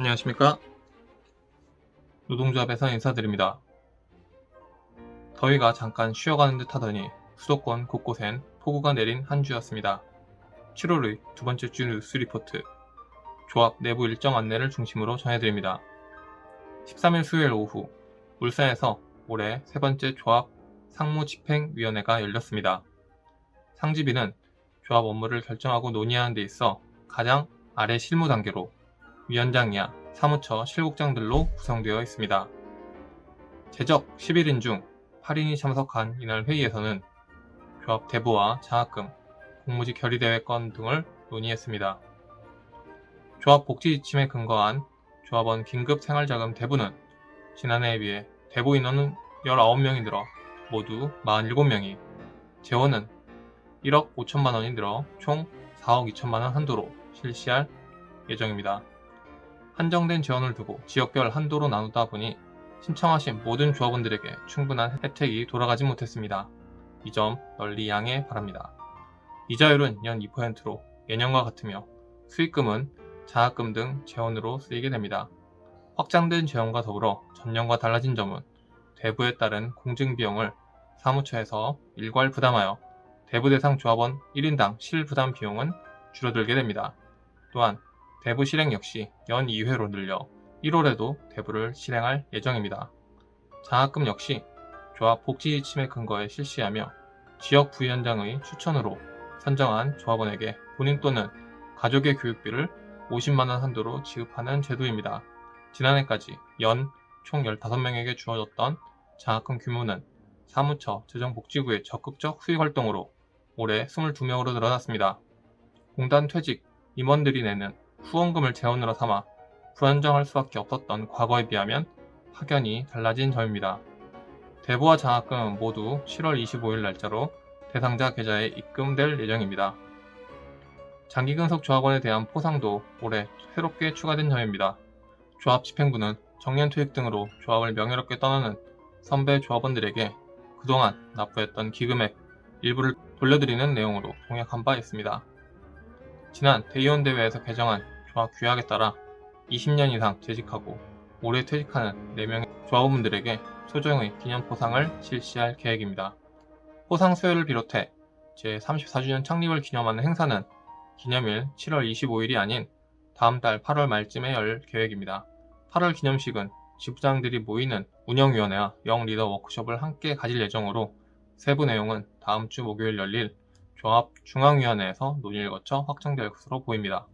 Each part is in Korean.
안녕하십니까? 노동조합에서 인사드립니다. 더위가 잠깐 쉬어가는 듯 하더니 수도권 곳곳엔 폭우가 내린 한 주였습니다. 7월의 두 번째 주 뉴스 리포트, 조합 내부 일정 안내를 중심으로 전해드립니다. 13일 수요일 오후, 울산에서 올해 세 번째 조합 상무집행위원회가 열렸습니다. 상집위는 조합 업무를 결정하고 논의하는 데 있어 가장 아래 실무 단계로 위원장 이하 사무처 실국장들로 구성되어 있습니다. 제적 11인 중 8인이 참석한 이날 회의에서는 조합 대부와 장학금, 공무직 결의대회 건 등을 논의했습니다. 조합 복지 지침에 근거한 조합원 긴급 생활자금 대부는 지난해에 비해 대부 인원은 19명이 늘어 모두 47명이, 재원은 1억 5천만 원이 늘어 총 4억 2천만 원 한도로 실시할 예정입니다. 한정된 재원을 두고 지역별 한도로 나누다 보니 신청하신 모든 조합원들에게 충분한 혜택이 돌아가지 못했습니다. 이 점 널리 양해 바랍니다. 이자율은 연 2%로 예년과 같으며 수익금은 장학금 등 재원으로 쓰이게 됩니다. 확장된 재원과 더불어 전년과 달라진 점은 대부에 따른 공증비용을 사무처에서 일괄 부담하여 대부 대상 조합원 1인당 실부담 비용은 줄어들게 됩니다. 또한 대부 실행 역시 연 2회로 늘려 1월에도 대부를 실행할 예정입니다. 장학금 역시 조합 복지 지침에 근거해 실시하며 지역 부위원장의 추천으로 선정한 조합원에게 본인 또는 가족의 교육비를 50만 원 한도로 지급하는 제도입니다. 지난해까지 연 총 15명에게 주어졌던 장학금 규모는 사무처 재정복지부의 적극적 수익 활동으로 올해 22명으로 늘어났습니다. 공단 퇴직, 임원들이 내는 후원금을 재원으로 삼아 불안정할 수밖에 없었던 과거에 비하면 확연히 달라진 점입니다. 대부와 장학금은 모두 7월 25일 날짜로 대상자 계좌에 입금될 예정입니다. 장기근속 조합원에 대한 포상도 올해 새롭게 추가된 점입니다. 조합 집행부는 정년 퇴직 등으로 조합을 명예롭게 떠나는 선배 조합원들에게 그동안 납부했던 기금액 일부를 돌려드리는 내용으로 공약한 바 있습니다. 지난 대의원 대회에서 개정한 조합 규약에 따라 20년 이상 재직하고 올해 퇴직하는 4명의 조합원분들에게 소정의 기념포상을 실시할 계획입니다. 포상 수여를 비롯해 제34주년 창립을 기념하는 행사는 기념일 7월 25일이 아닌 다음 달 8월 말쯤에 열 계획입니다. 8월 기념식은 지부장들이 모이는 운영위원회와 영리더 워크숍을 함께 가질 예정으로 세부 내용은 다음 주 목요일 열릴 조합 중앙위원회에서 논의를 거쳐 확정될 것으로 보입니다.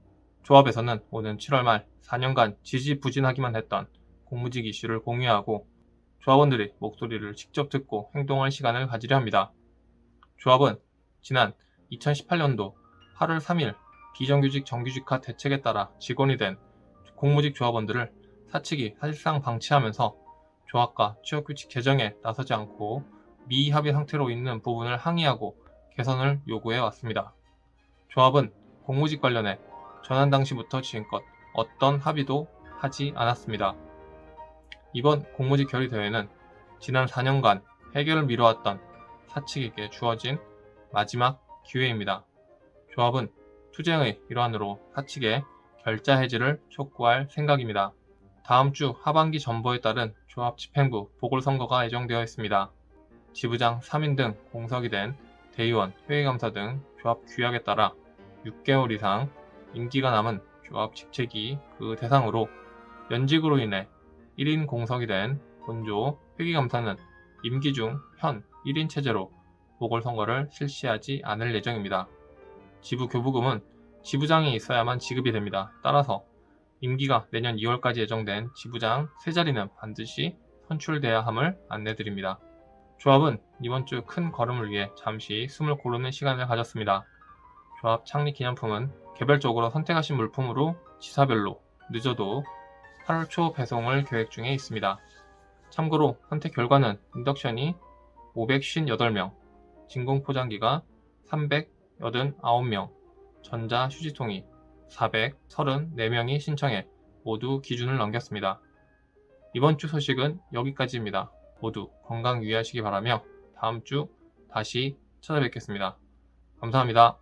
조합에서는 오는 7월 말 4년간 지지부진하기만 했던 공무직 이슈를 공유하고 조합원들이 목소리를 직접 듣고 행동할 시간을 가지려 합니다. 조합은 지난 2018년도 8월 3일 비정규직 정규직화 대책에 따라 직원이 된 공무직 조합원들을 사측이 사실상 방치하면서 조합과 취업규칙 제정에 나서지 않고 미합의 상태로 있는 부분을 항의하고 개선을 요구해 왔습니다. 조합은 공무직 관련해 전환 당시부터 지금껏 어떤 합의도 하지 않았습니다. 이번 공무직 결의대회는 지난 4년간 해결을 미뤄왔던 사측에게 주어진 마지막 기회입니다. 조합은 투쟁의 일환으로 사측에 결자 해지를 촉구할 생각입니다. 다음 주 하반기 전보에 따른 조합 집행부 보궐선거가 예정되어 있습니다. 지부장 3인 등 공석이 된 대의원, 회계감사 등 조합 규약에 따라 6개월 이상 임기가 남은 조합 직책이 그 대상으로 연직으로 인해 1인 공석이 된 본조 회계감사는 임기 중 현 1인 체제로 보궐선거를 실시하지 않을 예정입니다. 지부 교부금은 지부장이 있어야만 지급이 됩니다. 따라서 임기가 내년 2월까지 예정된 지부장 3자리는 반드시 선출돼야 함을 안내드립니다. 조합은 이번 주 큰 걸음을 위해 잠시 숨을 고르는 시간을 가졌습니다. 조합 창립 기념품은 개별적으로 선택하신 물품으로 지사별로 늦어도 8월 초 배송을 계획 중에 있습니다. 참고로 선택 결과는 인덕션이 558명, 진공포장기가 389명, 전자 휴지통이 434명이 신청해 모두 기준을 넘겼습니다. 이번 주 소식은 여기까지입니다. 모두 건강 유의하시기 바라며 다음 주 다시 찾아뵙겠습니다. 감사합니다.